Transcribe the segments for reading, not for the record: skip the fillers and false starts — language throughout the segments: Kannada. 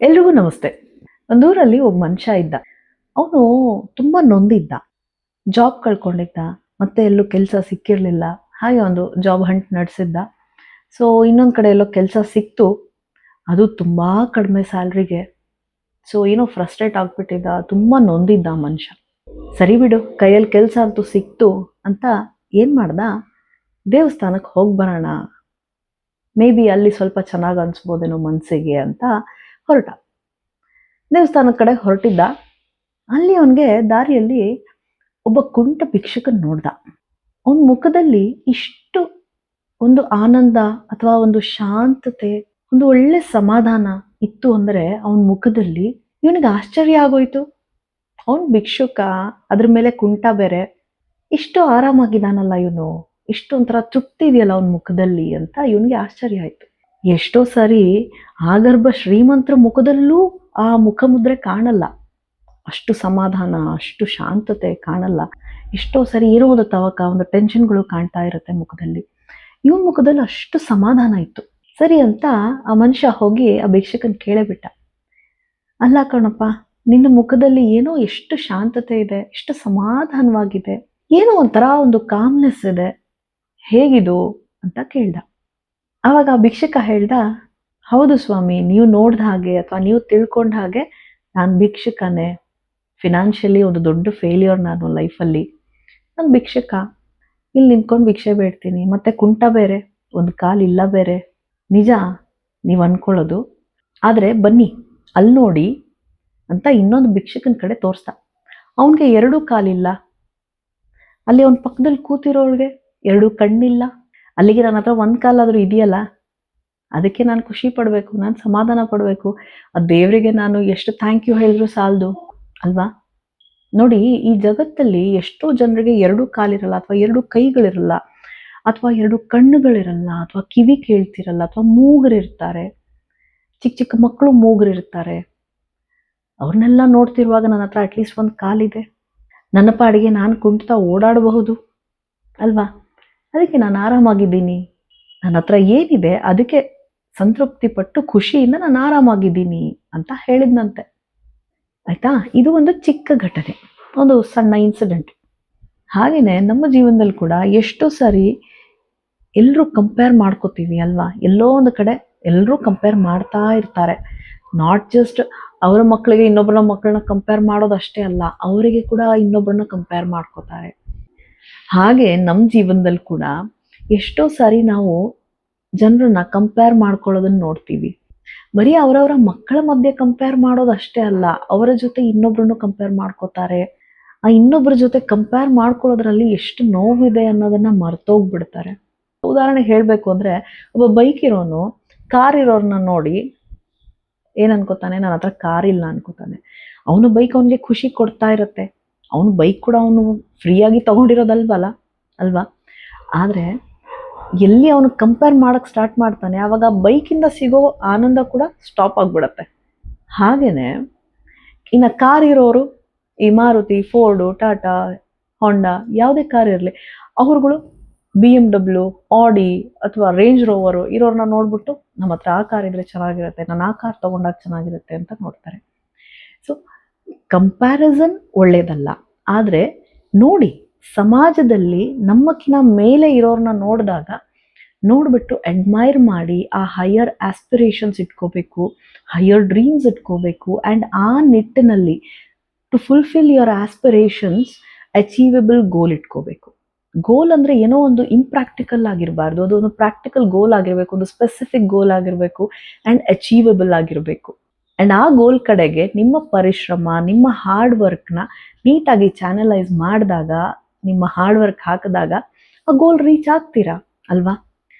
ಎಲ್ರಿಗೂ ನಮಸ್ತೆ. ಒಂದೂರಲ್ಲಿ ಒಬ್ಬ ಮನುಷ್ಯ ಇದ್ದ. ಅವನು ತುಂಬಾ ನೊಂದಿದ್ದ. ಜಾಬ್ ಕಳ್ಕೊಂಡಿದ್ದ. ಮತ್ತೆ ಎಲ್ಲೂ ಕೆಲಸ ಸಿಕ್ಕಿರ್ಲಿಲ್ಲ. ಹಾಗೆ ಒಂದು ಜಾಬ್ ಹಂಟ್ ನಡೆಸಿದ್ದ. ಸೊ ಇನ್ನೊಂದು ಕಡೆ ಎಲ್ಲೋ ಕೆಲಸ ಸಿಕ್ತು. ಅದು ತುಂಬಾ ಕಡಿಮೆ ಸ್ಯಾಲ್ರಿಗೆ. ಸೊ ಏನೋ ಫ್ರಸ್ಟ್ರೇಟ್ ಆಗ್ಬಿಟ್ಟಿದ್ದ. ತುಂಬಾ ನೊಂದಿದ್ದ ಆ ಮನುಷ್ಯ. ಸರಿ ಬಿಡು, ಕೈಯಲ್ಲಿ ಕೆಲಸ ಅಂತೂ ಸಿಕ್ತು ಅಂತ ಏನ್ ಮಾಡ್ದ, ದೇವಸ್ಥಾನಕ್ಕೆ ಹೋಗಿ ಬರೋಣ, ಮೇ ಬಿ ಅಲ್ಲಿ ಸ್ವಲ್ಪ ಚೆನ್ನಾಗಿ ಅನ್ಸ್ಬೋದೇನೋ ಮನಸ್ಸಿಗೆ ಅಂತ ಹೊರಟ. ದೇವಸ್ಥಾನದ ಕಡೆ ಹೊರಟಿದ್ದ. ಅಲ್ಲಿ ಅವನಿಗೆ ದಾರಿಯಲ್ಲಿ ಒಬ್ಬ ಕುಂಟ ಭಿಕ್ಷುಕನ್ ನೋಡ್ದ. ಅವನ ಮುಖದಲ್ಲಿ ಇಷ್ಟು ಒಂದು ಆನಂದ ಅಥವಾ ಒಂದು ಶಾಂತತೆ, ಒಂದು ಒಳ್ಳೆ ಸಮಾಧಾನ ಇತ್ತು ಅಂದ್ರೆ ಅವನ ಮುಖದಲ್ಲಿ ಇವನಿಗೆ ಆಶ್ಚರ್ಯ ಆಗೋಯ್ತು. ಅವನ್ ಭಿಕ್ಷುಕ, ಅದ್ರ ಮೇಲೆ ಕುಂಟ ಬೇರೆ, ಇಷ್ಟು ಆರಾಮಾಗಿದ್ದಾನಲ್ಲ ಇವನು, ಇಷ್ಟೊಂಥರ ತೃಪ್ತಿ ಇದೆಯಲ್ಲ ಅವನ ಮುಖದಲ್ಲಿ ಅಂತ ಇವನಿಗೆ ಆಶ್ಚರ್ಯ ಆಯ್ತು. ಎಷ್ಟೋ ಸಾರಿ ಆಗರ್ಭ ಶ್ರೀಮಂತರ ಮುಖದಲ್ಲೂ ಆ ಮುಖಮುದ್ರೆ ಕಾಣಲ್ಲ, ಅಷ್ಟು ಸಮಾಧಾನ, ಅಷ್ಟು ಶಾಂತತೆ ಕಾಣಲ್ಲ. ಎಷ್ಟೋ ಸರಿ ಏನೋ ಒಂದು ತವಕ, ಒಂದು ಟೆನ್ಷನ್ಗಳು ಕಾಣ್ತಾ ಇರುತ್ತೆ ಮುಖದಲ್ಲಿ. ಇವನ್ ಮುಖದಲ್ಲಿ ಅಷ್ಟು ಸಮಾಧಾನ ಇತ್ತು. ಸರಿ ಅಂತ ಆ ಮನುಷ್ಯ ಹೋಗಿ ಆ ಭಿಕ್ಷಕನ್ ಕೇಳಬಿಟ್ಟ, ಅಲ್ಲ ಕಣಪ್ಪ, ನಿನ್ನ ಮುಖದಲ್ಲಿ ಏನೋ ಎಷ್ಟು ಶಾಂತತೆ ಇದೆ, ಎಷ್ಟು ಸಮಾಧಾನವಾಗಿದೆ, ಏನೋ ಒಂಥರ ಒಂದು ಕಾಮ್ನೆಸ್ ಇದೆ, ಹೇಗಿದು ಅಂತ ಕೇಳ್ದ. ಆವಾಗ ಆ ಭಿಕ್ಷಕ ಹೇಳ್ದ, ಹೌದು ಸ್ವಾಮಿ, ನೀವು ನೋಡ್ದ ಹಾಗೆ ಅಥವಾ ನೀವು ತಿಳ್ಕೊಂಡ ಹಾಗೆ ನಾನು ಭಿಕ್ಷಕನೇ. ಫಿನಾನ್ಷಿಯಲಿ ಒಂದು ದೊಡ್ಡ ಫೇಲ್ಯೂರ್ ನಾನು ಲೈಫಲ್ಲಿ. ನಾನು ಭಿಕ್ಷಕ, ಇಲ್ಲಿ ನಿಂತ್ಕೊಂಡು ಭಿಕ್ಷೆ ಬೇಡ್ತೀನಿ, ಮತ್ತೆ ಕುಂಟ ಬೇರೆ, ಒಂದು ಕಾಲಿಲ್ಲ ಬೇರೆ. ನಿಜ ನೀವು ಅನ್ಕೊಳ್ಳೋದು, ಆದರೆ ಬನ್ನಿ ಅಲ್ಲಿ ನೋಡಿ ಅಂತ ಇನ್ನೊಂದು ಭಿಕ್ಷಕನ ಕಡೆ ತೋರಿಸ್ದ. ಅವನಿಗೆ ಎರಡೂ ಕಾಲಿಲ್ಲ. ಅಲ್ಲಿ ಅವನ ಪಕ್ಕದಲ್ಲಿ ಕೂತಿರೋಳ್ಗೆ ಎರಡೂ ಕಣ್ಣಿಲ್ಲ. ಅಲ್ಲಿಗೆ ನನ್ನ ಹತ್ರ ಒಂದು ಕಾಲಾದರೂ ಇದೆಯಲ್ಲ, ಅದಕ್ಕೆ ನಾನು ಖುಷಿ ಪಡಬೇಕು, ನಾನು ಸಮಾಧಾನ ಪಡಬೇಕು. ಆ ದೇವರಿಗೆ ನಾನು ಎಷ್ಟು ಥ್ಯಾಂಕ್ ಯು ಹೇಳಿದ್ರು ಸಾಲದು ಅಲ್ವಾ? ನೋಡಿ, ಈ ಜಗತ್ತಲ್ಲಿ ಎಷ್ಟೋ ಜನರಿಗೆ ಎರಡು ಕಾಲಿರಲ್ಲ, ಅಥವಾ ಎರಡು ಕೈಗಳಿರಲ್ಲ, ಅಥವಾ ಎರಡು ಕಣ್ಣುಗಳಿರಲ್ಲ, ಅಥವಾ ಕಿವಿ ಕೇಳ್ತಿರಲ್ಲ, ಅಥವಾ ಮೂಗರಿರ್ತಾರೆ. ಚಿಕ್ಕ ಚಿಕ್ಕ ಮಕ್ಕಳು ಮೂಗರಿರ್ತಾರೆ. ಅವ್ರನ್ನೆಲ್ಲ ನೋಡ್ತಿರುವಾಗ ನನ್ನ ಹತ್ರ ಅಟ್ಲೀಸ್ಟ್ ಒಂದು ಕಾಲಿದೆ, ನನ್ನ ಪಾಡಿಗೆ ನಾನು ಕುಂಟ್ತಾ ಓಡಾಡಬಹುದು ಅಲ್ವಾ? ಅದಕ್ಕೆ ನಾನು ಆರಾಮಾಗಿದ್ದೀನಿ. ನನ್ನ ಹತ್ರ ಏನಿದೆ ಅದಕ್ಕೆ ಸಂತೃಪ್ತಿ ಪಟ್ಟು ಖುಷಿಯಿಂದ ನಾನು ಆರಾಮಾಗಿದ್ದೀನಿ ಅಂತ ಹೇಳಿದ್ನಂತೆ. ಆಯ್ತಾ? ಇದು ಒಂದು ಚಿಕ್ಕ ಘಟನೆ, ಒಂದು ಸಣ್ಣ ಇನ್ಸಿಡೆಂಟ್. ಹಾಗೇನೆ ನಮ್ಮ ಜೀವನದಲ್ಲಿ ಕೂಡ ಎಷ್ಟೋ ಸಾರಿ ಎಲ್ಲರೂ ಕಂಪೇರ್ ಮಾಡ್ಕೋತೀವಿ ಅಲ್ವಾ? ಎಲ್ಲೋ ಒಂದು ಕಡೆ ಎಲ್ಲರೂ ಕಂಪೇರ್ ಮಾಡ್ತಾ ಇರ್ತಾರೆ. ನಾಟ್ ಜಸ್ಟ್ ಅವರ ಮಕ್ಕಳಿಗೆ ಇನ್ನೊಬ್ಬರ ಮಕ್ಕಳನ್ನ ಕಂಪೇರ್ ಮಾಡೋದಷ್ಟೇ ಅಲ್ಲ, ಅವರಿಗೆ ಕೂಡ ಇನ್ನೊಬ್ಬರನ್ನ ಕಂಪೇರ್ ಮಾಡ್ಕೋತಾರೆ. ಹಾಗೆ ನಮ್ಮ ಜೀವನದಲ್ಲಿ ಕೂಡ ಎಷ್ಟೋ ಸಾರಿ ನಾವು ಜನರನ್ನ ಕಂಪೇರ್ ಮಾಡ್ಕೊಳ್ಳೋದನ್ನ ನೋಡ್ತೀವಿ. ಬರೀ ಅವರವರ ಮಕ್ಕಳ ಮಧ್ಯೆ ಕಂಪೇರ್ ಮಾಡೋದಷ್ಟೇ ಅಲ್ಲ, ಅವರ ಜೊತೆ ಇನ್ನೊಬ್ರನ್ನು ಕಂಪೇರ್ ಮಾಡ್ಕೋತಾರೆ. ಆ ಇನ್ನೊಬ್ಬರ ಜೊತೆ ಕಂಪೇರ್ ಮಾಡ್ಕೊಳ್ಳೋದ್ರಲ್ಲಿ ಎಷ್ಟು ನೋವಿದೆ ಅನ್ನೋದನ್ನ ಮರ್ತೋಗ್ಬಿಡ್ತಾರೆ. ಉದಾಹರಣೆಗೆ ಹೇಳಬೇಕು ಅಂದ್ರೆ, ಒಬ್ಬ ಬೈಕ್ ಇರೋನು ಕಾರ್ ಇರೋರ್ನ ನೋಡಿ ಏನ್ ಅನ್ಕೋತಾನೆ, ನನ್ನ ಹತ್ರ ಕಾರ್ ಇಲ್ಲ ಅನ್ಕೋತಾನೆ. ಅವನು ಬೈಕ್ ಅವನಿಗೆ ಖುಷಿ ಕೊಡ್ತಾ ಇರತ್ತೆ. ಅವನು ಬೈಕ್ ಕೂಡ ಅವನು ಫ್ರೀಯಾಗಿ ತಗೊಂಡಿರೋದಲ್ವಲ್ಲ ಅಲ್ವಾ? ಆದ್ರೆ ಎಲ್ಲಿ ಅವನು ಕಂಪೇರ್ ಮಾಡಕ್ ಸ್ಟಾರ್ಟ್ ಮಾಡ್ತಾನೆ, ಆವಾಗ ಬೈಕಿಂದ ಸಿಗೋ ಆನಂದ ಕೂಡ ಸ್ಟಾಪ್ ಆಗ್ಬಿಡತ್ತೆ. ಹಾಗೇನೆ ಇನ್ನು ಕಾರ್ ಇರೋರು, ಈ ಮಾರುತಿ, ಫೋರ್ಡು, ಟಾಟಾ, ಹೊಂಡಾ, ಯಾವುದೇ ಕಾರ್ ಇರಲಿ, ಅವ್ರುಗಳು BMW, ಆಡಿ ಅಥವಾ ರೇಂಜ್ ರೋವರು ಇರೋರನ್ನ ನೋಡ್ಬಿಟ್ಟು ನಮ್ಮ ಹತ್ರ ಆ ಕಾರ್ ಇದ್ರೆ ಚೆನ್ನಾಗಿರುತ್ತೆ, ನಾನು ಆ ಕಾರ್ ತಗೊಂಡಾಗ ಚೆನ್ನಾಗಿರುತ್ತೆ ಅಂತ ನೋಡ್ತಾರೆ. ಸೊ ಕಂಪ್ಯಾರಿಸನ್ ಒಳ್ಳೇದಲ್ಲ. ಆದರೆ ನೋಡಿ, ಸಮಾಜದಲ್ಲಿ ನಮ್ಮಕ್ಕಿಂತ ಮೇಲೆ ಇರೋರನ್ನ ನೋಡ್ಬಿಟ್ಟು ಅಡ್ಮೈರ್ ಮಾಡಿ ಆ ಹೈಯರ್ ಆಸ್ಪಿರೇಷನ್ಸ್ ಇಟ್ಕೋಬೇಕು, ಹೈಯರ್ ಡ್ರೀಮ್ಸ್ ಇಟ್ಕೋಬೇಕು. ಆ್ಯಂಡ್ ಆ ನಿಟ್ಟಿನಲ್ಲಿ to fulfil your aspirations achievable goal ಇಟ್ಕೋಬೇಕು. ಗೋಲ್ ಅಂದರೆ ಏನೋ ಒಂದು ಇಂಪ್ರಾಕ್ಟಿಕಲ್ ಆಗಿರಬಾರ್ದು, ಅದು ಒಂದು ಪ್ರಾಕ್ಟಿಕಲ್ ಗೋಲ್ ಆಗಿರಬೇಕು, ಒಂದು ಸ್ಪೆಸಿಫಿಕ್ ಗೋಲ್ ಆಗಿರಬೇಕು, ಆ್ಯಂಡ್ ಅಚೀವಬಲ್ ಆಗಿರಬೇಕು. ಆ್ಯಂಡ್ ಆ ಗೋಲ್ ಕಡೆಗೆ ನಿಮ್ಮ ಪರಿಶ್ರಮ, ನಿಮ್ಮ ಹಾರ್ಡ್ ವರ್ಕ್ನ ನೀಟಾಗಿ ಚಾನಲೈಸ್ ಮಾಡಿದಾಗ, ನಿಮ್ಮ ಹಾರ್ಡ್ ವರ್ಕ್ ಹಾಕಿದಾಗ ಆ ಗೋಲ್ ರೀಚ್ ಆಗ್ತೀರಾ ಅಲ್ವಾ?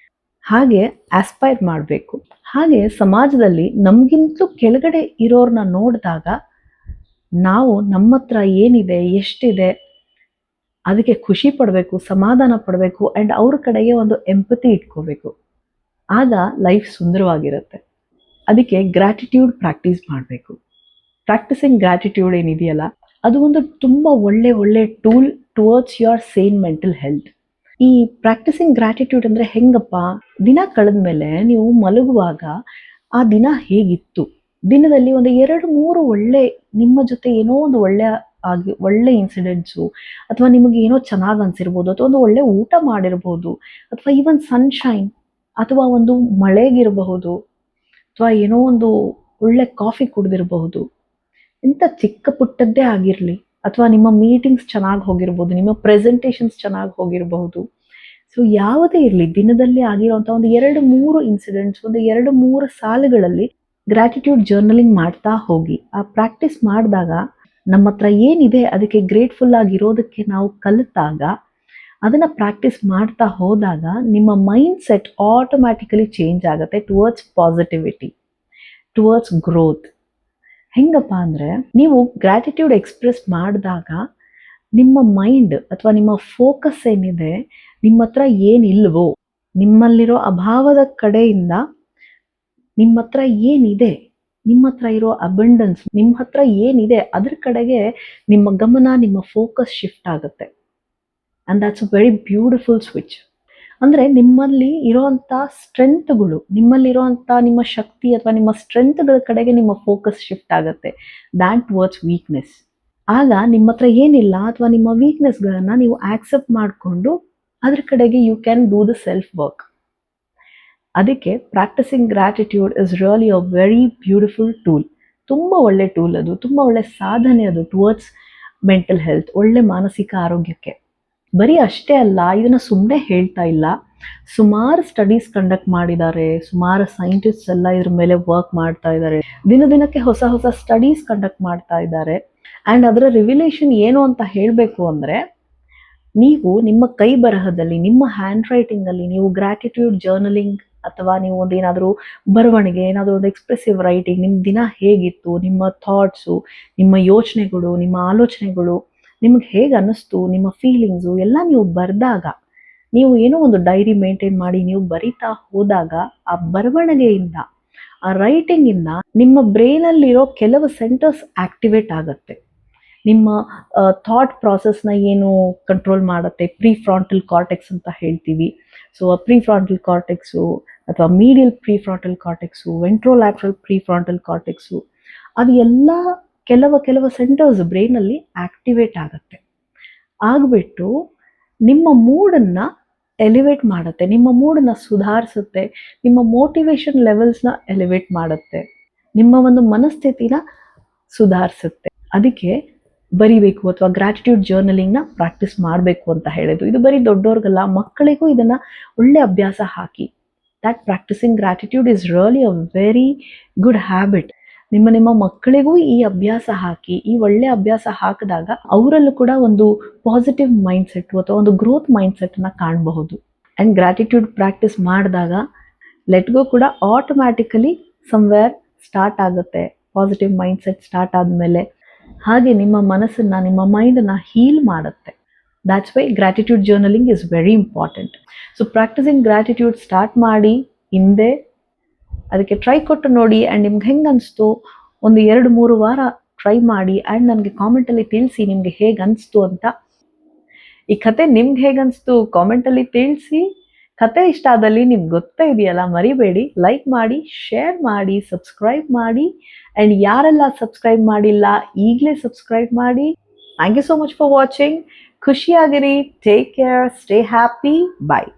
ಹಾಗೆ ಆಸ್ಪೈರ್ ಮಾಡಬೇಕು. ಹಾಗೆ ಸಮಾಜದಲ್ಲಿ ನಮಗಿಂತಲೂ ಕೆಳಗಡೆ ಇರೋರನ್ನ ನೋಡಿದಾಗ ನಾವು ನಮ್ಮ ಹತ್ರ ಏನಿದೆ, ಎಷ್ಟಿದೆ, ಅದಕ್ಕೆ ಖುಷಿ ಪಡಬೇಕು, ಸಮಾಧಾನ ಪಡಬೇಕು. ಆ್ಯಂಡ್ ಅವ್ರ ಕಡೆಗೆ ಒಂದು ಎಂಪತಿ ಇಟ್ಕೋಬೇಕು. ಆಗ ಲೈಫ್ ಸುಂದರವಾಗಿರುತ್ತೆ. ಅದಕ್ಕೆ ಗ್ರ್ಯಾಟಿಟ್ಯೂಡ್ ಪ್ರಾಕ್ಟೀಸ್ ಮಾಡಬೇಕು. ಪ್ರಾಕ್ಟಿಸಿಂಗ್ ಗ್ರ್ಯಾಟಿಟ್ಯೂಡ್ ಏನಿದೆಯಲ್ಲ, ಅದು ಒಂದು ತುಂಬ ಒಳ್ಳೆ tool towards your Sen mental health. ಈ ಪ್ರಾಕ್ಟಿಸಿಂಗ್ ಗ್ರ್ಯಾಟಿಟ್ಯೂಡ್ ಅಂದರೆ ಹೆಂಗಪ್ಪ, ದಿನ ಕಳೆದ ಮೇಲೆ ನೀವು ಮಲಗುವಾಗ ಆ ದಿನ ಹೇಗಿತ್ತು, ದಿನದಲ್ಲಿ ಒಂದು 2-3 ಒಳ್ಳೆ ನಿಮ್ಮ ಜೊತೆ ಏನೋ ಒಂದು ಒಳ್ಳೆ ಇನ್ಸಿಡೆಂಟ್ಸು, ಅಥವಾ ನಿಮಗೆ ಏನೋ ಚೆನ್ನಾಗಿ ಅನ್ಸಿರ್ಬೋದು, ಅಥವಾ ಒಂದು ಒಳ್ಳೆ ಊಟ ಮಾಡಿರ್ಬೋದು, ಅಥವಾ ಈವನ್ ಸನ್ಶೈನ್, ಅಥವಾ ಒಂದು ಮಳೆಗಿರಬಹುದು, ಅಥವಾ ಏನೋ ಒಂದು ಒಳ್ಳೆ ಕಾಫಿ ಕುಡಿದಿರಬಹುದು. ಇಂಥ ಚಿಕ್ಕ ಪುಟ್ಟದ್ದೇ ಆಗಿರಲಿ, ಅಥವಾ ನಿಮ್ಮ ಮೀಟಿಂಗ್ಸ್ ಚೆನ್ನಾಗಿ ಹೋಗಿರ್ಬೋದು, ನಿಮ್ಮ ಪ್ರೆಸೆಂಟೇಷನ್ಸ್ ಚೆನ್ನಾಗಿ ಹೋಗಿರಬಹುದು. ಸೊ ಯಾವುದೇ ಇರಲಿ, ದಿನದಲ್ಲಿ ಆಗಿರುವಂಥ ಒಂದು 2-3 ಇನ್ಸಿಡೆಂಟ್ಸ್, ಒಂದು 2-3 ಸಾಲುಗಳಲ್ಲಿ ಗ್ರ್ಯಾಟಿಟ್ಯೂಡ್ ಜರ್ನಲಿಂಗ್ ಮಾಡ್ತಾ ಹೋಗಿ. ಆ ಪ್ರಾಕ್ಟೀಸ್ ಮಾಡಿದಾಗ ನಮ್ಮ ಹತ್ರ ಏನಿದೆ ಅದಕ್ಕೆ ಗ್ರೇಟ್ಫುಲ್ ಆಗಿರೋದಕ್ಕೆ ನಾವು ಕಲಿತಾಗ, ಅದನ್ನು ಪ್ರಾಕ್ಟೀಸ್ ಮಾಡ್ತಾ ಹೋದಾಗ ನಿಮ್ಮ ಮೈಂಡ್ ಸೆಟ್ ಆಟೋಮ್ಯಾಟಿಕಲಿ ಚೇಂಜ್ ಆಗುತ್ತೆ ಟುವರ್ಡ್ಸ್ ಪಾಸಿಟಿವಿಟಿ, ಟುವರ್ಡ್ಸ್ ಗ್ರೋತ್. ಹೆಂಗಪ್ಪ ಅಂದರೆ, ನೀವು ಗ್ರ್ಯಾಟಿಟ್ಯೂಡ್ ಎಕ್ಸ್ಪ್ರೆಸ್ ಮಾಡಿದಾಗ ನಿಮ್ಮ ಮೈಂಡ್ ಅಥವಾ ನಿಮ್ಮ ಫೋಕಸ್ ಏನಿದೆ, ನಿಮ್ಮ ಹತ್ರ ಏನಿಲ್ವೋ, ನಿಮ್ಮಲ್ಲಿರೋ ಅಭಾವದ ಕಡೆಯಿಂದ ನಿಮ್ಮ ಹತ್ರ ಏನಿದೆ, ನಿಮ್ಮ ಹತ್ರ ಇರೋ ಅಬಂಡೆನ್ಸ್, ನಿಮ್ಮ ಹತ್ರ ಏನಿದೆ ಅದ್ರ ಕಡೆಗೆ ನಿಮ್ಮ ಗಮನ, ನಿಮ್ಮ ಫೋಕಸ್ ಶಿಫ್ಟ್ ಆಗುತ್ತೆ. And that's a very beautiful switch. ಅಂದರೆ ನಿಮ್ಮಲ್ಲಿ ಇರೋವಂಥ ಸ್ಟ್ರೆಂತ್ಗಳು, ನಿಮ್ಮಲ್ಲಿರೋವಂಥ ನಿಮ್ಮ ಶಕ್ತಿ ಅಥವಾ ನಿಮ್ಮ ಸ್ಟ್ರೆಂತ್ಗಳ ಕಡೆಗೆ ನಿಮ್ಮ ಫೋಕಸ್ ಶಿಫ್ಟ್ ಆಗುತ್ತೆ, ದ್ಯಾನ್ ಟುವರ್ಡ್ಸ್ ವೀಕ್ನೆಸ್. ಆಗ ನಿಮ್ಮ ಹತ್ರ ಏನಿಲ್ಲ ಅಥವಾ ನಿಮ್ಮ ವೀಕ್ನೆಸ್ಗಳನ್ನು ನೀವು ಆಕ್ಸೆಪ್ಟ್ ಮಾಡಿಕೊಂಡು ಅದ್ರ ಕಡೆಗೆ you can do the self work. ಅದಕ್ಕೆ practising gratitude is really a very beautiful tool. ತುಂಬ ಒಳ್ಳೆ ಟೂಲ್ ಅದು, ತುಂಬ ಒಳ್ಳೆ ಸಾಧನೆ ಅದು ಟುವರ್ಡ್ಸ್ ಮೆಂಟಲ್ ಹೆಲ್ತ್, ಒಳ್ಳೆ ಮಾನಸಿಕ ಆರೋಗ್ಯಕ್ಕೆ. ಬರೀ ಅಷ್ಟೇ ಅಲ್ಲ, ಇದನ್ನು ಸುಮ್ಮನೆ ಹೇಳ್ತಾ ಇಲ್ಲ. ಸುಮಾರು ಸ್ಟಡೀಸ್ ಕಂಡಕ್ಟ್ ಮಾಡಿದ್ದಾರೆ, ಸುಮಾರು ಸೈಂಟಿಸ್ಟ್ಸ್ ಎಲ್ಲ ಇದ್ರ ಮೇಲೆ ವರ್ಕ್ ಮಾಡ್ತಾ ಇದ್ದಾರೆ, ದಿನಕ್ಕೆ ಹೊಸ ಹೊಸ ಸ್ಟಡೀಸ್ ಕಂಡಕ್ಟ್ ಮಾಡ್ತಾ ಇದ್ದಾರೆ. ಆ್ಯಂಡ್ ಅದರ ರಿವಿಲೇಷನ್ ಏನು ಅಂತ ಹೇಳಬೇಕು ಅಂದರೆ, ನೀವು ನಿಮ್ಮ ಕೈ ಬರಹದಲ್ಲಿ, ನಿಮ್ಮ ಹ್ಯಾಂಡ್ ರೈಟಿಂಗಲ್ಲಿ ನೀವು ಗ್ರ್ಯಾಟಿಟ್ಯೂಡ್ ಜರ್ನಲಿಂಗ್ ಅಥವಾ ನೀವು ಒಂದೇನಾದರೂ ಬರವಣಿಗೆ, ಏನಾದರೂ ಒಂದು ಎಕ್ಸ್ಪ್ರೆಸಿವ್ ರೈಟಿಂಗ್, ನಿಮ್ಮ ದಿನ ಹೇಗಿತ್ತು, ನಿಮ್ಮ ಥಾಟ್ಸು, ನಿಮ್ಮ ಯೋಚನೆಗಳು, ನಿಮ್ಮ ಆಲೋಚನೆಗಳು ನಿಮಗೆ ಹೇಗೆ ಅನ್ನಿಸ್ತು, ನಿಮ್ಮ ಫೀಲಿಂಗ್ಸು ಎಲ್ಲ ನೀವು ಬರೆದಾಗ, ನೀವು ಏನೋ ಒಂದು ಡೈರಿ ಮೇಂಟೈನ್ ಮಾಡಿ ನೀವು ಬರಿತಾ ಹೋದಾಗ, ಆ ಬರವಣಿಗೆಯಿಂದ, ಆ ರೈಟಿಂಗಿಂದ ನಿಮ್ಮ ಬ್ರೈನಲ್ಲಿರೋ ಕೆಲವು ಸೆಂಟರ್ಸ್ ಆಕ್ಟಿವೇಟ್ ಆಗುತ್ತೆ. ನಿಮ್ಮ ಥಾಟ್ ಪ್ರಾಸೆಸ್ನ ಏನು ಕಂಟ್ರೋಲ್ ಮಾಡುತ್ತೆ, ಪ್ರೀಫ್ರಾಂಟಲ್ ಕಾರ್ಟೆಕ್ಸ್ ಅಂತ ಹೇಳ್ತೀವಿ. ಸೊ ಆ ಪ್ರೀಫ್ರಾಂಟಲ್ ಕಾರ್ಟೆಕ್ಸು ಅಥವಾ ಮೀಡಿಯಲ್ ಪ್ರೀಫ್ರಾಂಟಲ್ ಕಾರ್ಟೆಕ್ಸು, ವೆಂಟ್ರೋಲ್ಯಾಟ್ರಲ್ ಪ್ರೀಫ್ರಾಂಟಲ್ ಕಾರ್ಟೆಕ್ಸು, ಅದು ಎಲ್ಲ ಕೆಲವು ಸೆಂಟರ್ಸ್ ಬ್ರೈನಲ್ಲಿ ಆಕ್ಟಿವೇಟ್ ಆಗುತ್ತೆ. ಆಗಿಬಿಟ್ಟು ನಿಮ್ಮ ಮೂಡನ್ನು ಎಲಿವೇಟ್ ಮಾಡುತ್ತೆ, ನಿಮ್ಮ ಮೂಡನ್ನು ಸುಧಾರಿಸುತ್ತೆ, ನಿಮ್ಮ ಮೋಟಿವೇಶನ್ ಲೆವೆಲ್ಸ್ನ ಎಲಿವೇಟ್ ಮಾಡುತ್ತೆ, ನಿಮ್ಮ ಒಂದು ಮನಸ್ಥಿತಿನ ಸುಧಾರಿಸುತ್ತೆ. ಅದಕ್ಕೆ ಬರಿಬೇಕು ಅಥವಾ ಗ್ರ್ಯಾಟಿಟ್ಯೂಡ್ ಜರ್ನಲಿಂಗ್ನ ಪ್ರಾಕ್ಟೀಸ್ ಮಾಡಬೇಕು ಅಂತ ಹೇಳಿದ್ರು. ಇದು ಬರೀ ದೊಡ್ಡವ್ರಿಗಲ್ಲ, ಮಕ್ಕಳಿಗೂ ಇದನ್ನು ಒಳ್ಳೆ ಅಭ್ಯಾಸ ಹಾಕಿ. That practising gratitude is really a very good habit. ನಿಮ್ಮ ಮಕ್ಕಳಿಗೂ ಈ ಅಭ್ಯಾಸ ಹಾಕಿ, ಈ ಒಳ್ಳೆ ಅಭ್ಯಾಸ ಹಾಕಿದಾಗ ಅವರಲ್ಲೂ ಕೂಡ ಒಂದು ಪಾಸಿಟಿವ್ ಮೈಂಡ್ಸೆಟ್ ಅಥವಾ ಒಂದು ಗ್ರೋತ್ ಮೈಂಡ್ಸೆಟ್ನ ಕಾಣಬಹುದು. ಆ್ಯಂಡ್ ಗ್ರ್ಯಾಟಿಟ್ಯೂಡ್ ಪ್ರಾಕ್ಟೀಸ್ ಮಾಡಿದಾಗ ಲೆಟ್ ಗೋ ಕೂಡ ಆಟೋಮ್ಯಾಟಿಕಲಿ ಸಮ್ವೇರ್ ಸ್ಟಾರ್ಟ್ ಆಗುತ್ತೆ. ಪಾಸಿಟಿವ್ ಮೈಂಡ್ಸೆಟ್ ಸ್ಟಾರ್ಟ್ ಆದಮೇಲೆ ಹಾಗೆ ನಿಮ್ಮ ಮನಸ್ಸನ್ನು, ನಿಮ್ಮ ಮೈಂಡನ್ನು ಹೀಲ್ ಮಾಡುತ್ತೆ. That's why gratitude journaling is very important. So practising gratitude start ಮಾಡಿ ಹಿಂದೆ ಅದಕ್ಕೆ ಟ್ರೈ ಕೊಟ್ಟು ನೋಡಿ. ಆ್ಯಂಡ್ ನಿಮ್ಗೆ ಹೆಂಗೆ ಅನಿಸ್ತು, ಒಂದು 2-3 ವಾರ ಟ್ರೈ ಮಾಡಿ ಆ್ಯಂಡ್ ನನಗೆ ಕಾಮೆಂಟಲ್ಲಿ ತಿಳಿಸಿ ನಿಮಗೆ ಹೇಗೆ ಅನಿಸ್ತು ಅಂತ. ಈ ಕತೆ ನಿಮ್ಗೆ ಹೇಗೆ ಅನಿಸ್ತು ಕಾಮೆಂಟಲ್ಲಿ ತಿಳಿಸಿ. ಕತೆ ಇಷ್ಟ ಆದಲ್ಲಿ ನಿಮ್ಗೆ ಗೊತ್ತಾ ಇದೆಯಲ್ಲ, ಮರಿಬೇಡಿ ಲೈಕ್ ಮಾಡಿ, ಶೇರ್ ಮಾಡಿ, ಸಬ್ಸ್ಕ್ರೈಬ್ ಮಾಡಿ. ಆ್ಯಂಡ್ ಯಾರೆಲ್ಲ ಸಬ್ಸ್ಕ್ರೈಬ್ ಮಾಡಿಲ್ಲ ಈಗಲೇ ಸಬ್ಸ್ಕ್ರೈಬ್ ಮಾಡಿ. Thank you so much for watching. ಖುಷಿಯಾಗಿರಿ. Take care. Stay happy. ಬಾಯ್.